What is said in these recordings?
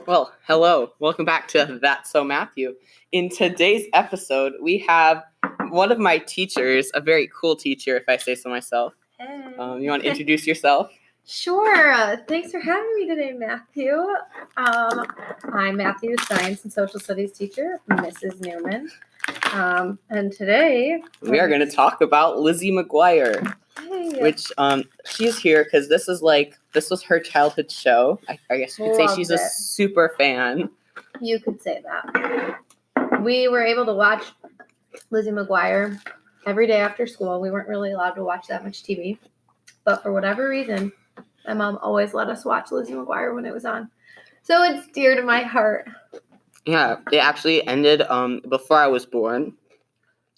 Well, hello. Welcome back to That's So Matthew. In today's episode, we have one of my teachers, a very cool teacher, if I say so myself. Hey. You want to introduce yourself? Sure. Thanks for having me today, Matthew. I'm Matthew's science and social studies teacher, Mrs. Neumann. And today We are going to talk about Lizzie McGuire, which she's here because this was her childhood show. I guess you could say she's a super fan. You could say that. We were able to watch Lizzie McGuire every day after school. We weren't really allowed to watch that much TV, but for whatever reason, my mom always let us watch Lizzie McGuire when it was on. So it's dear to my heart. Yeah, it actually ended before I was born.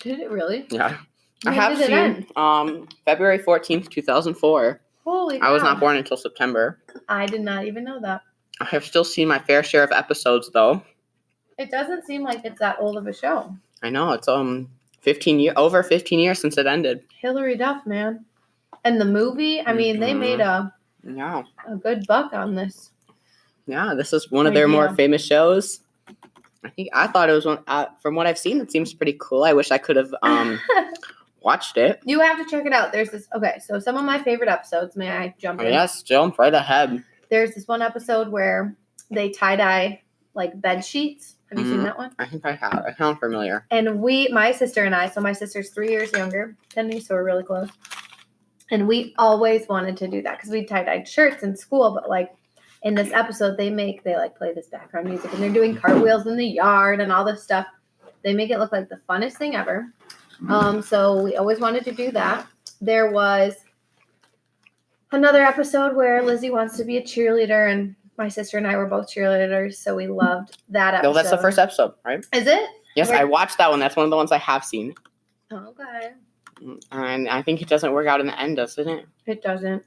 Did it really? Yeah. When I have did it seen February 14th, 2004. Holy cow. I was not born until September. I did not even know that. I have still seen my fair share of episodes, though. It doesn't seem like it's that old of a show. I know, it's over 15 years since it ended. Hilary Duff, man. And the movie, I mean, they made a good buck on this. Yeah, this is one of their more famous shows. I thought it was one. From what I've seen, it seems pretty cool. I wish I could have watched it. You have to check it out. There's this. Okay, so some of my favorite episodes. May I jump in? Yes, jump right ahead. There's this one episode where they tie-dye like bed sheets. Have you seen that one? I think I have. I sound familiar. And my sister and I, so my sister's 3 years younger than me, so we're really close. And we always wanted to do that because we tie-dyed shirts in school, but like in this episode, they play this background music and they're doing cartwheels in the yard and all this stuff. They make it look like the funnest thing ever. So we always wanted to do that. There was another episode where Lizzie wants to be a cheerleader, and my sister and I were both cheerleaders, so we loved that episode. No, that's the first episode, right? Is it? Yes, I watched that one. That's one of the ones I have seen. Okay. And I think it doesn't work out in the end, doesn't it? It doesn't.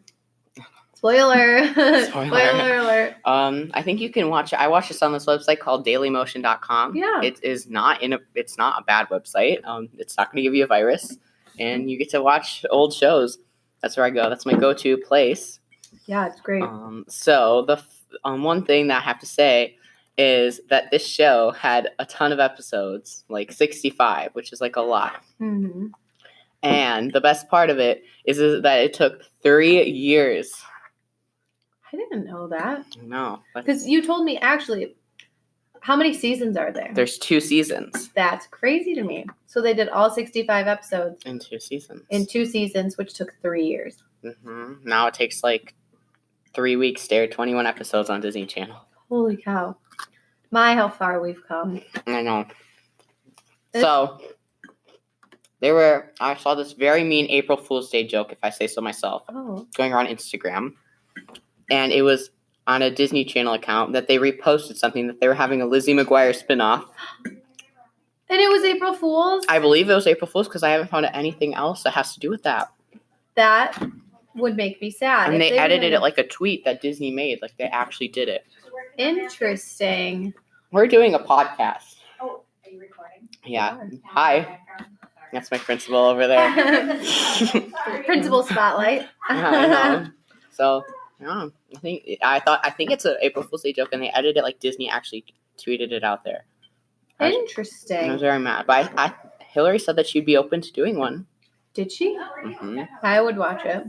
Spoiler. Spoiler alert. I think you can watch it. I watched this on this website called dailymotion.com. Yeah. It's not a bad website. It's not going to give you a virus, and you get to watch old shows. That's where I go. That's my go-to place. Yeah, it's great. So the one thing that I have to say is that this show had a ton of episodes, like 65, which is like a lot. Mm-hmm. And the best part of it is that it took 3 years. I didn't know that. No. Because you told me, actually, how many seasons are there? There's 2 seasons. That's crazy to me. So they did all 65 episodes. In 2 seasons. In 2 seasons, which took 3 years. Mm-hmm. Now it takes like 3 weeks to air 21 episodes on Disney Channel. Holy cow. How far we've come. I know. So, I saw this very mean April Fool's Day joke, if I say so myself, going around Instagram. And it was on a Disney Channel account that they reposted something that they were having a Lizzie McGuire spinoff. And it was April Fool's? I believe it was April Fool's because I haven't found anything else that has to do with that. That would make me sad. And they edited it like a tweet that Disney made. Like they actually did it. Interesting. We're doing a podcast. Oh, are you recording? Yeah. Hi. That's my principal over there. Principal spotlight. Yeah, I know. So, yeah, I think it's an April Fool's Day joke, and they edited it like Disney actually tweeted it out there. Interesting. I was very mad, but Hillary said that she'd be open to doing one. Did she? Mm-hmm. I would watch it.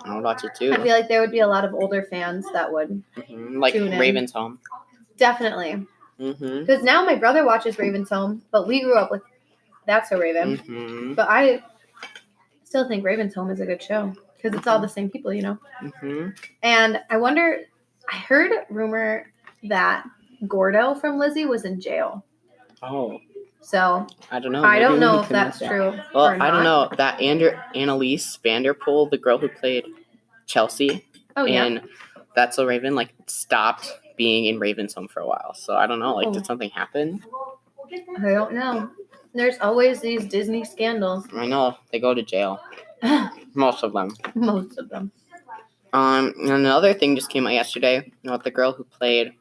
I would watch it too. I feel like there would be a lot of older fans that would like tune in. Raven's Home. Definitely. Mm-hmm. Because now my brother watches Raven's Home, but we grew up with That's So Raven. Mm-hmm. But I still think Raven's Home is a good show because it's all the same people, you know. Mm-hmm. And I heard rumor that Gordo from Lizzie was in jail. Oh. So I don't know. I don't know if that's true. Well, or not. I don't know. That Annalise Vanderpool, the girl who played Chelsea in That's So Raven, like stopped being in Raven's Home for a while. So I don't know. Like, did something happen? I don't know. There's always these Disney scandals. I know. They go to jail. Most of them. Most of them. And another thing just came out yesterday. The girl who played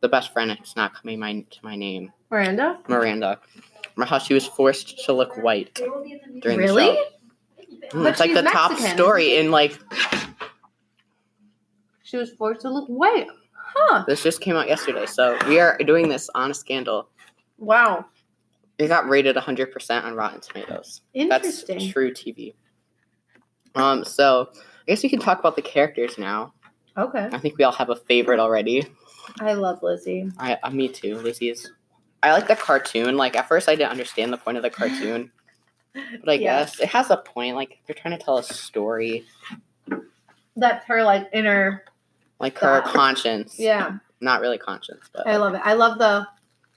the best friend. It's not coming to my name. Miranda. How she was forced to look white during the show. Really? It's like the top story in like. She was forced to look white. Huh. This just came out yesterday. So we are doing this on a scandal. Wow. It got rated 100% on Rotten Tomatoes. Interesting. That's true TV. So I guess we can talk about the characters now. Okay. I think we all have a favorite already. I love Lizzie. Me too. I like the cartoon. Like, at first I didn't understand the point of the cartoon. But I guess it has a point. Like, they're trying to tell a story. That's her, like, inner... Like, her conscience. Yeah. Not really conscience, but... I love it. I love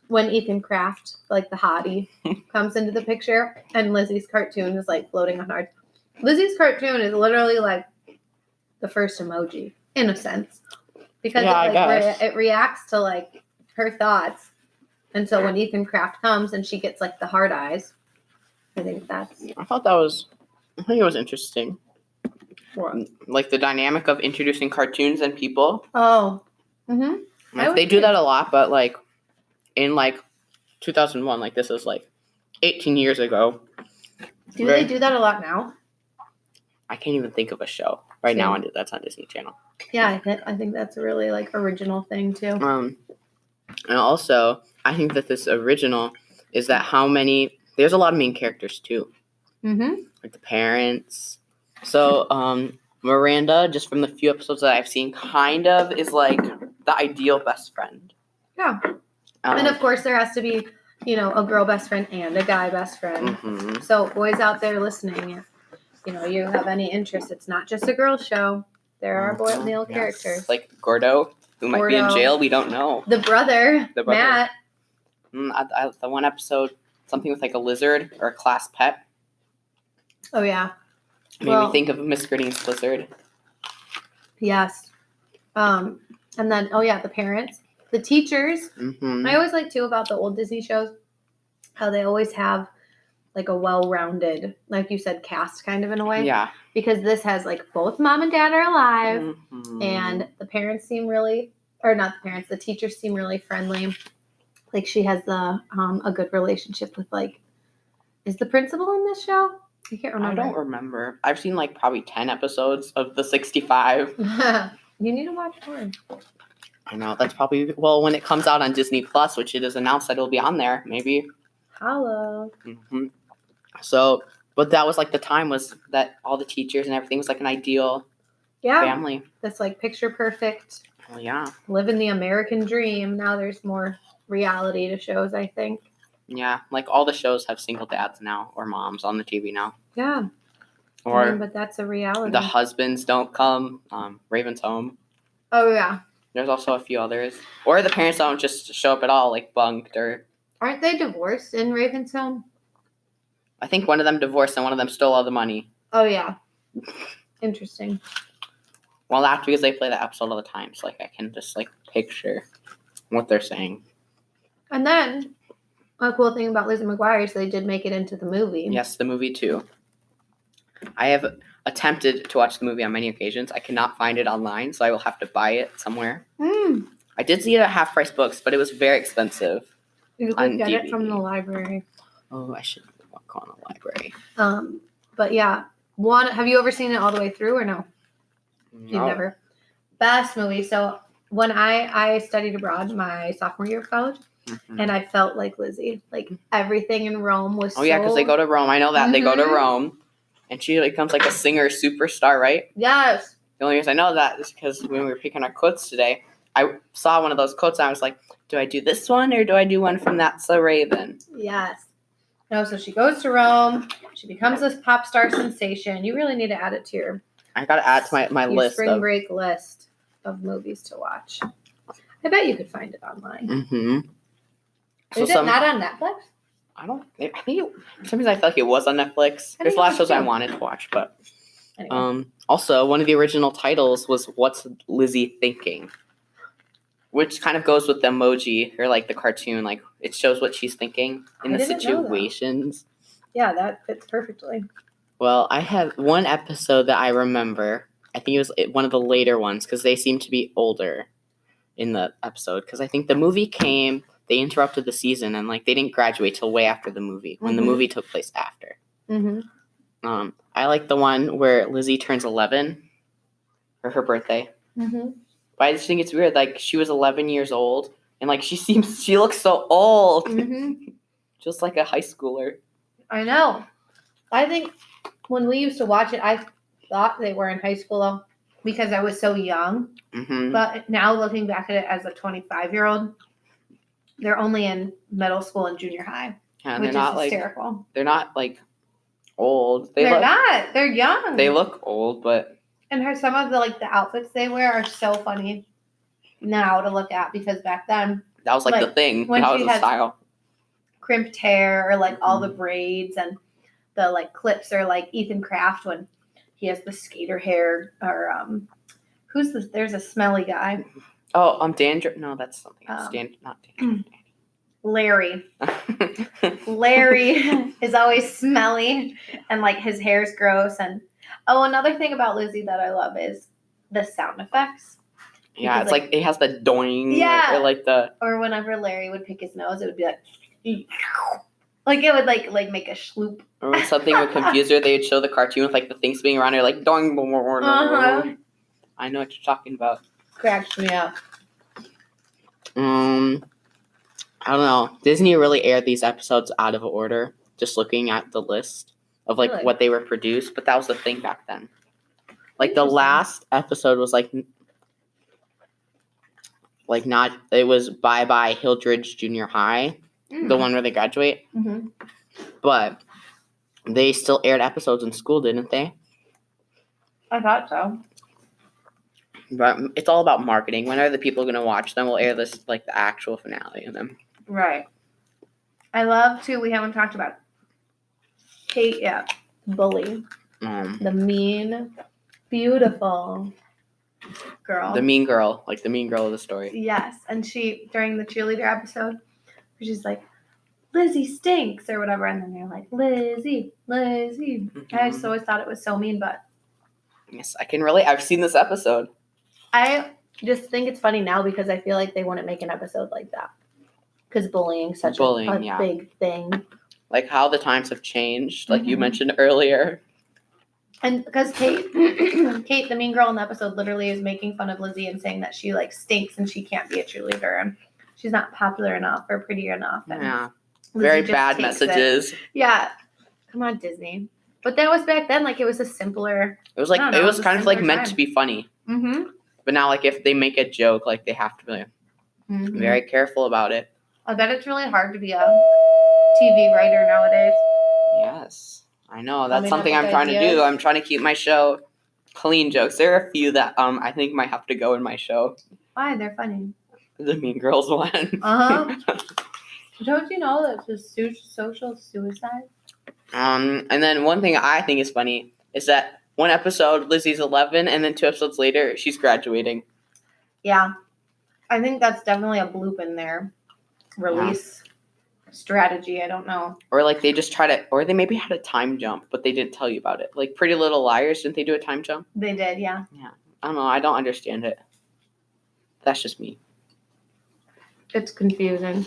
when Ethan Kraft, like the hottie, comes into the picture, and Lizzie's cartoon is, like, floating on ours. Lizzie's cartoon is literally, like, the first emoji, in a sense. Because it reacts to, like, her thoughts. And so when Ethan Kraft comes and she gets, like, the hard eyes, I think it was interesting. What? Like, the dynamic of introducing cartoons and people. Oh. Mm-hmm. Like, they do that a lot, but, like, in, like, 2001, like, this is, like, 18 years ago. Do they do that a lot now? I can't even think of a show now that's on Disney Channel. Yeah, I think that's a really, like, original thing, too. And also, I think that this original is that there's a lot of main characters, too. Mm-hmm. Like, the parents. So, Miranda, just from the few episodes that I've seen, kind of is, like, the ideal best friend. Yeah. And, of course, there has to be, a girl best friend and a guy best friend. Mm-hmm. So, boys out there listening, if, you have any interest, it's not just a girl show. There are boy and male characters. Like Gordo, who might be in jail. We don't know. The brother. Matt. The one episode, something with, like, a lizard or a class pet. Oh, yeah. Made me think of Miss Gritting's lizard. Yes. And then, the parents. The teachers. Mm-hmm. I always like, too, about the old Disney shows, how they always have, like, a well-rounded, like you said, cast kind of in a way. Yeah. Because this has, like, both mom and dad are alive. Mm-hmm. And the parents seem really, or not the parents, the teachers seem really friendly. Like, she has a good relationship with, like, is the principal in this show? I can't remember. I don't remember. I've seen, like, probably 10 episodes of the 65. You need to watch more. I know. That's probably, when it comes out on Disney Plus, which it is announced that it'll be on there, maybe. Hello. Mm-hmm. So, but that was, like, the time was that all the teachers and everything was, like, an ideal family. That's, like, picture perfect. Well, yeah. Living the American dream. Now there's more reality to shows, I think. Yeah, like, all the shows have single dads now, or moms on the TV now. Yeah. But that's a reality. The husbands don't come. Raven's Home. Oh, yeah. There's also a few others. Or the parents don't just show up at all, like Bunked or... Aren't they divorced in Raven's Home? I think one of them divorced and one of them stole all the money. Oh, yeah. Interesting. Well, that's because they play that episode all the time, so, like, I can just, like, picture what they're saying. And then, a cool thing about Lizzie McGuire is they did make it into the movie. Yes, the movie, too. I have attempted to watch the movie on many occasions. I cannot find it online, so I will have to buy it somewhere. I did see it at Half Price Books, but it was very expensive. You could get it from the library. Oh, I should walk on a library. But yeah, have you ever seen it all the way through or no? You've never. Best movie. So when I studied abroad my sophomore year of college, and I felt like Lizzie. Like, everything in Rome was yeah, because they go to Rome. I know that. They go to Rome. And she becomes, like, a singer superstar, right? Yes. The only reason I know that is because when we were picking our quotes today, I saw one of those quotes and I was like, do I do this one or do I do one from That's a Raven? Yes. No, so she goes to Rome. She becomes this pop star sensation. You really need to add it to your... I got to add to my list. Spring break list of movies to watch. I bet you could find it online. Mm-hmm. Is it not on Netflix? I think for some reason I felt like it was on Netflix. There's a lot of shows I wanted to watch, but anyway. Also, one of the original titles was What's Lizzie Thinking? Which kind of goes with the emoji or, like, the cartoon. Like, it shows what she's thinking in the situations. Yeah, that fits perfectly. Well, I have one episode that I remember. I think it was one of the later ones because they seem to be older in the episode. Because I think the movie came... They interrupted the season and, like, they didn't graduate till way after the movie, when the movie took place after. Mm-hmm. I like the one where Lizzie turns 11 for her birthday. Mm-hmm. But I just think it's weird. Like, she was 11 years old, and like she looks so old, just like a high schooler. I know. I think when we used to watch it, I thought they were in high school though, because I was so young. Mm-hmm. But now looking back at it as a 25-year-old, they're only in middle school and junior high, And which they're not is hysterical. they're not like old. They're not. They're young. They look old, but. And some of the outfits they wear are so funny now to look at, because back then That was the thing. when That she was the had style. crimped hair or all the braids and the clips are like Ethan Kraft when he has the skater hair, or there's a smelly guy. Oh, Dandruff. No, that's something else. Not Dandruff. Larry. Larry is always smelly and his hair's gross. And another thing about Lizzie that I love is the sound effects. Yeah, Because, it's it has the doing. Yeah. Or whenever Larry would pick his nose, it would be it would make a schloop. Or when something would confuse her, they would show the cartoon with the things being around her, doing. Uh-huh. I know what you're talking about. Cracks me up. I don't know. Disney really aired these episodes out of order, just looking at the list of Really? what they were produced, but that was the thing back then. The last episode was not, it was Bye Bye Hildridge Junior High, the one where they graduate. Mm-hmm. But they still aired episodes in school, didn't they? I thought so. But it's all about marketing. When are the people going to watch them? We'll air this, the actual finale of them. Right. I love, too, we haven't talked about Kate yet. Bully. The mean, beautiful girl. The mean girl. The mean girl of the story. Yes. And she, during the cheerleader episode, she's like, Lizzie stinks, or whatever. And then they're like, Lizzie. Mm-hmm. I just always thought it was so mean, but. Yes, I can relate. I've seen this episode. I just think it's funny now because I feel like they wouldn't make an episode like that. Because bullying's such a big thing. How the times have changed, you mentioned earlier. And because Kate, the mean girl in the episode, literally is making fun of Lizzie and saying that she stinks and she can't be a cheerleader and she's not popular enough or pretty enough. And yeah. Lizzie Very just bad takes messages. Yeah. Come on, Disney. But that was back then, it was a simpler. It was it was kind of meant to be funny. Mm-hmm. But now, if they make a joke, they have to be very careful about it. I bet it's really hard to be a TV writer nowadays. Yes, I know. That's something I'm trying to do. I'm trying to keep my show clean jokes. There are a few that I think might have to go in my show. Why? They're funny. The Mean Girls one. Don't you know that's a social suicide? And then one thing I think is funny is that one episode Lizzie's 11, and then 2 episodes later she's graduating. Yeah, I think that's definitely a bloop in their release strategy. I don't know. Or they just or they maybe had a time jump, but they didn't tell you about it. Pretty Little Liars, didn't they do a time jump? They did, yeah. Yeah, I don't know. I don't understand it. That's just me. It's confusing.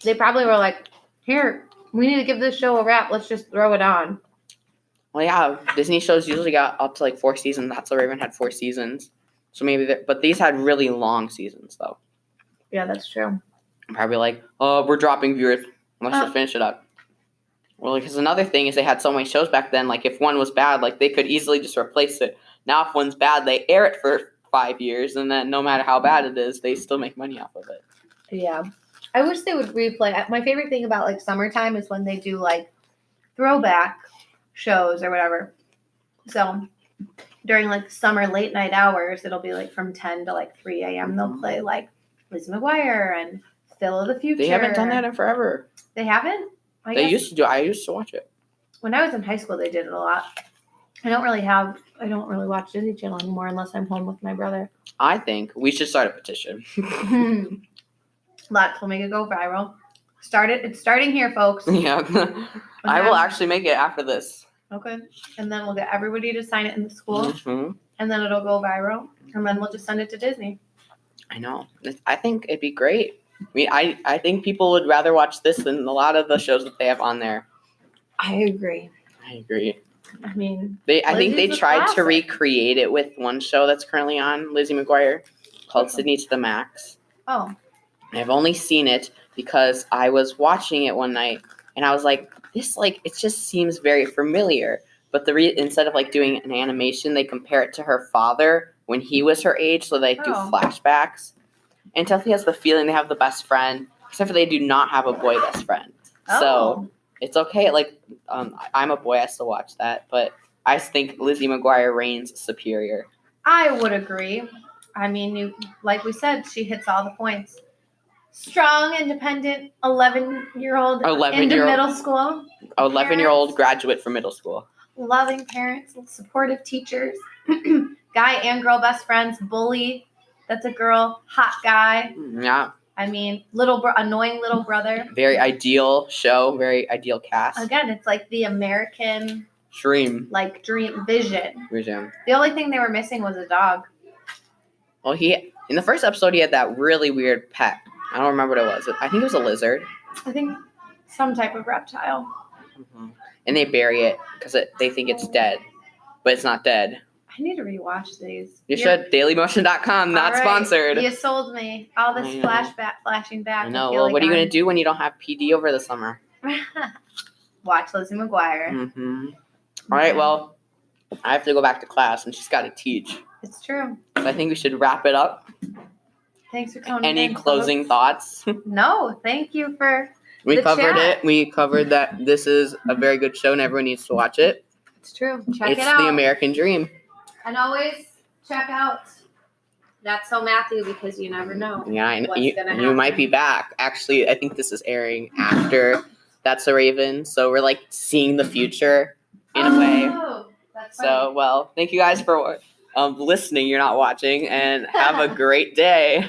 They probably were like, here, we need to give this show a wrap. Let's just throw it on. Well, yeah, Disney shows usually got up to 4 seasons. That's So Raven had 4 seasons. So maybe, but these had really long seasons, though. Yeah, that's true. Probably we're dropping viewers. Let's just finish it up. Well, because another thing is they had so many shows back then. If one was bad, they could easily just replace it. Now, if one's bad, they air it for 5 years, and then no matter how bad it is, they still make money off of it. Yeah. I wish they would replay. My favorite thing about summertime is when they do throwback shows or whatever. So during summer late night hours, it'll be from 10 to 3 a.m. They'll play Lizzie McGuire and Phil of the Future. They haven't done that in forever. They haven't? They used to do. I used to watch it. When I was in high school, they did it a lot. I don't really watch Disney Channel anymore unless I'm home with my brother. I think we should start a petition. Lots will make it go viral. It's starting here, folks. Yeah. I will actually make it after this. Okay. And then we'll get everybody to sign it in the school. Mm-hmm. And then it'll go viral. And then we'll just send it to Disney. I know. I think it'd be great. I think people would rather watch this than a lot of the shows that they have on there. I agree. I mean, I think they tried to recreate it with one show that's currently on, Lizzie McGuire. called Which one? Sydney to the Max. Oh. I've only seen it because I was watching it one night and I was like, this, like, it just seems very familiar. But instead of like doing an animation, they compare it to her father when he was her age, so they do Oh. flashbacks. And Chelsea has the feeling they have the best friend, except for they do not have a boy best friend. Oh. So it's okay. Like, I'm a boy, I still watch that, but I think Lizzie McGuire reigns superior. I would agree. I mean, like we said, she hits all the points. Strong, independent, 11-year-old into middle school. 11-year-old graduate from middle school. Loving parents, supportive teachers, guy and girl best friends, bully. That's a girl, hot guy. Yeah. I mean, annoying little brother. Very ideal show, very ideal cast. Again, it's like the American dream vision. Vision. The only thing they were missing was a dog. Well, in the first episode, he had that really weird pet. I don't remember what it was. I think it was a lizard. I think some type of reptile. Mm-hmm. And they bury it because they think it's dead, but it's not dead. I need to rewatch these. You should. DailyMotion.com, not right. sponsored. You sold me. All this flashing back. I know. Well, what are you going to do when you don't have PD over the summer? Watch Lizzie McGuire. Mm-hmm. All right, well, I have to go back to class, and she's got to teach. It's true. So I think we should wrap it up. Thanks for coming. Any closing thoughts? No, thank you for We the covered chat. it. We covered that this is a very good show, and everyone needs to watch it. It's true. Check It's it out. the American Dream. And always check out That's So Matthew, because you never know. Yeah, what's gonna you happen. might be back. Actually, I think this is airing after That's a Raven, so we're like seeing the future in a way. That's funny. So, well, thank you guys for listening. You're not watching, and have a great day.